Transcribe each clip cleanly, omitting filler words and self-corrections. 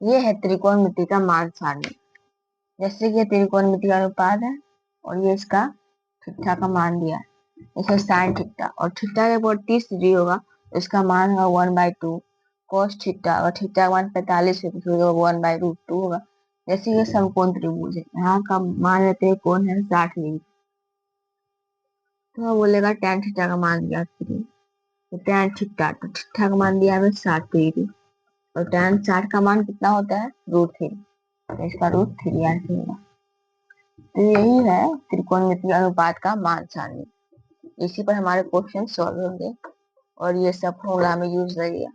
ये है त्रिकोणमिति का मान सारणी। जैसे कि ये त्रिकोणमिति का अनुपात है और ये इसका थीटा का मान दिया है। इसे साइन थीटा और थीटा के ऊपर 30 डिग्री होगा तो इसका मान होगा 1/2 cos थीटा। और थीटा का मान 45 है तो 1/√2 होगा। जैसे ये समकोण त्रिभुज है, यहाँ का मान लेते हैं कोण है 60 डिग्री, तो बोलेगा tan थीटा का मान दिया तो tan थीटा, तो थीटा का मान दिया है 60 डिग्री और tan 60 का मान कितना होता है √3, तो इसका √3 आंसर होगा। तो यही है त्रिकोणमितीय अनुपात का मान सारणी। इसी पर हमारे क्वेश्चन सॉल्व होंगे और ये सब फॉर्मूला में यूज लगेगा।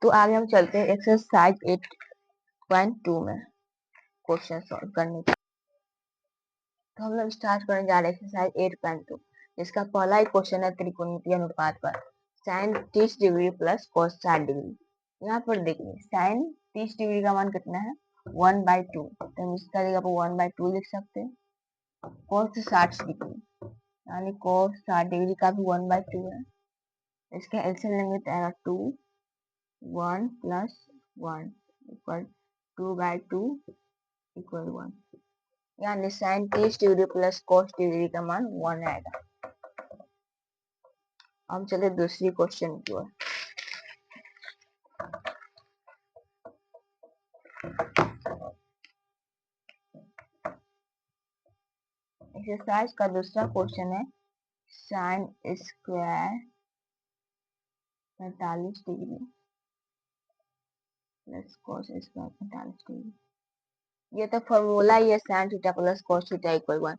तो आगे हम चलते हैं एक्सरसाइज 8.2 में क्वेश्चन सॉल्व करने का। तो हम लोग स्टार्ट करने जा रहे हैं एक्सरसाइज 8.2, जिसका पहला ही क्वेश्चन है त्रिकोणमितीय अनुपात पर sine 30 degree plus cos 60 degree. यहाँ पर देखिए साइन 30 डिग्री का मान कितना है 1/2, तो हम इसका जगह पर 1/2 लिख सकते हैं। cos 60 डिग्री यानी cos 60 डिग्री का भी 1/2 है। इसका एलसीएम लेंगे तो आएगा 2 1 प्लस 1 इक्वल 2/2 इक्वल 1, यानी sine 30 degree plus cos degree का मान 1 आएगा। हम चले दूसरी क्वेश्चन की ओर। एक्सरसाइज का दूसरा क्वेश्चन है sine square 45 degree plus cos square 45 degree. ये तो फॉर्मूला ही है sine theta plus cos theta equal 1।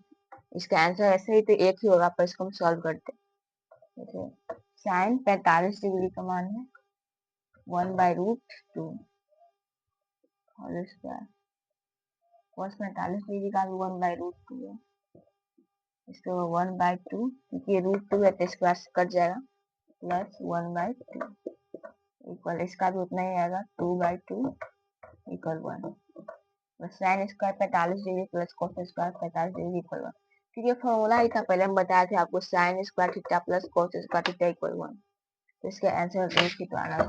इसका आंसर ऐसे ही तो एक ही होगा, पर इसको हम सॉल्व करते हैं। साइन 45 डिग्री का मान है 1/√2 होल स्क्वायर, cos 45 डिग्री का भी 1/√2 है, इसको 1/2 क्योंकि √2 है तो स्क्वायर कट जाएगा प्लस 1/2 इक्वल इसका भी उतना ही आएगा 2/2 equal 1। Sine square 45 degree plus cos square 45 degree equal 1, क्योंकि फॉर्मूला ही था पहले हम बताए थे आपको sine square theta plus cos square theta equal 1, तो इसका आंसर एक ही तो आना है।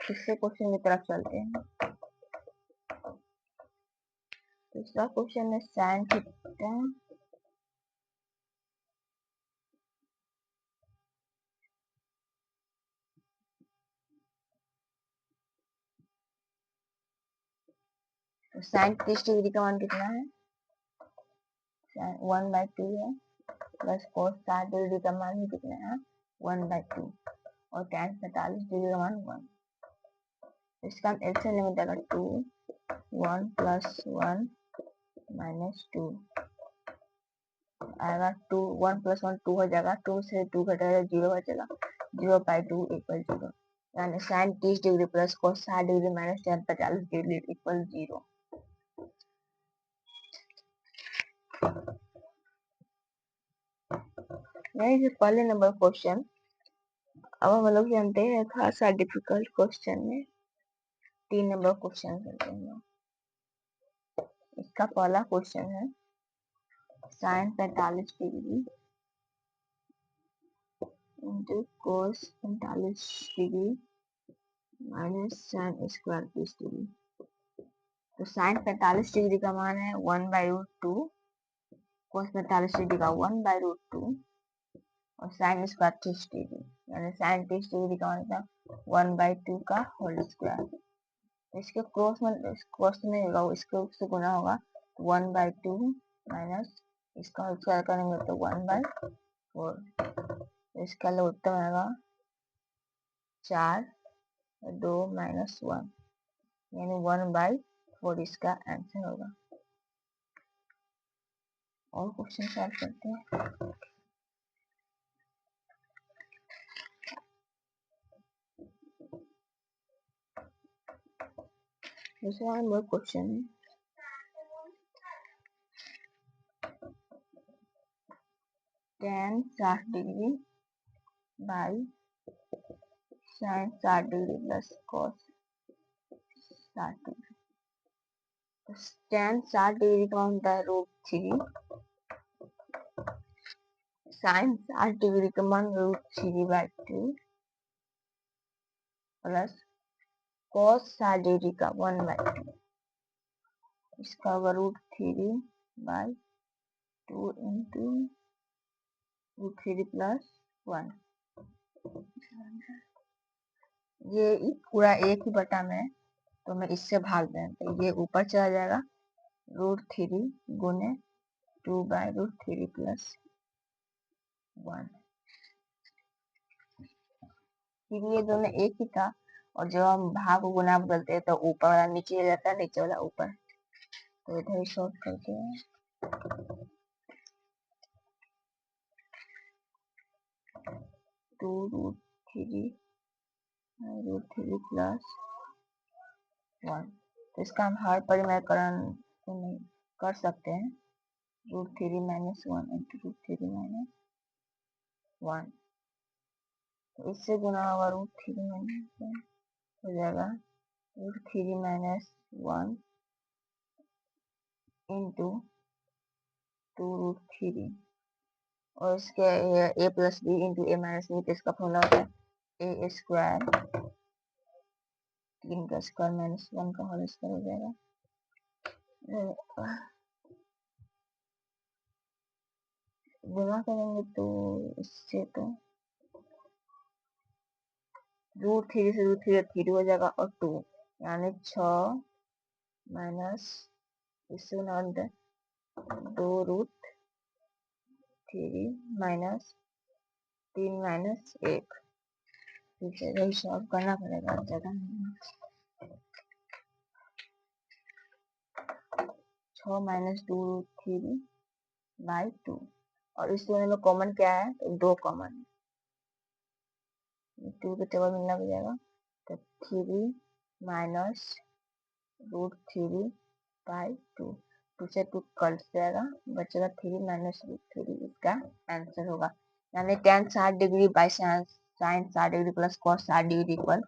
तीसरे क्वेश्चन की तरफ चलते हैं। दूसरा क्वेश्चन है साइन थीटा तो साइन 30 डिग्री का मान कितना है 1/2 है प्लस cos 60 डिग्री का मान भी कितना है 1/2 और tan 45 डिग्री का मान 1। इसका हम एलसीएम लेंगे तो 2 1 प्लस 1 माइनस 2 आएगा 2 1 प्लस 1 2 हो जाएगा, 2 से 2 घटेगा 0 बचेगा 0/2 इक्वल 0, यानी sine 30 degree plus cos 60 degree minus tan 45 degree equal 0। यही पहले नंबर क्वेश्चन। अब हम लोग जानते हैं खासा डिफिकल्ट क्वेश्चन में 3 नंबर क्वेश्चन करते हैं। इसका पहला क्वेश्चन है sine 45 degree into cos 45 degree minus sine square 30 degree. तो साइन 45 डिग्री का मान है 1/√2, cos 45 डिग्री का 1/√2 और साइन स्क्वायर 30 डिग्री, यानी साइन 30 डिग्री का मान था 1/2 का होल स्क्वायर। इसके क्रॉस नहीं होगा, इसके उससे गुना होगा 1/2 माइनस इसका होल स्क्वायर करेंगे तो 1/4, इसका उत्तर आएगा 4 2 माइनस 1, यानी 1/4 इसका आंसर होगा। और क्वेश्चन सॉल्व करते हैं। दूसरा नंबर क्वेश्चन है tan 60 degree by sine 60 degree plus cos 60 degree. tan 60 degree का होता है √3, साइन 60 डिग्री का मान √3/2 प्लस कॉस 60 का 1/2, इसका होगा √3/2 इंटू √3 प्लस 1। ये पूरा एक ही बटा में, तो मैं इससे भाग दें तो ये ऊपर चला जाएगा, √3 गुने 2/√3 प्लस 1। फिर ये दोनों एक ही था, और जब हम भाग को गुना बदलते हैं तो ऊपर वाला नीचे जाता है, नीचे वाला ऊपर, तो इधर शॉर्ट करते हैं। 2√3 प्लस 1, तो इसका हम हर परिमेयकरण तो नहीं कर सकते हैं, √3 माइनस 1 इंटू √3 माइनस 1, तो इससे गुना होगा √3 माइनस 1 हो जाएगा √3 माइनस 1 इंटू 2√3, और इसके a plus B into A minus B, तो इसका फॉर्मूला होता है ए स्क्वायर, 3 का स्क्वायर माइनस 1 का होल स्क्वायर हो जाएगा। गुना करेंगे तो इससे तो √3 से √3 3 हो जाएगा, और 2 यानी 6 माइनस इससे गुना 2√3 माइनस 3 माइनस 1, यही सॉल्व करना पड़ेगा, जगह नहीं। 6 माइनस 2√3/2, और इस दोनों में कॉमन क्या है, तो 2 कॉमन है, 2 के टेबल मिलना हो जाएगा, तो 3 माइनस √3/2, 2 से 2 कट जाएगा, बचेगा 3 माइनस √3, इसका आंसर होगा। यानी tan 60° by sin 60° plus cos 60° equal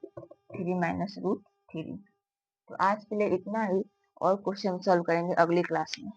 3 minus √3। तो आज के लिए इतना ही, और क्वेश्चन सॉल्व करेंगे अगली क्लास में।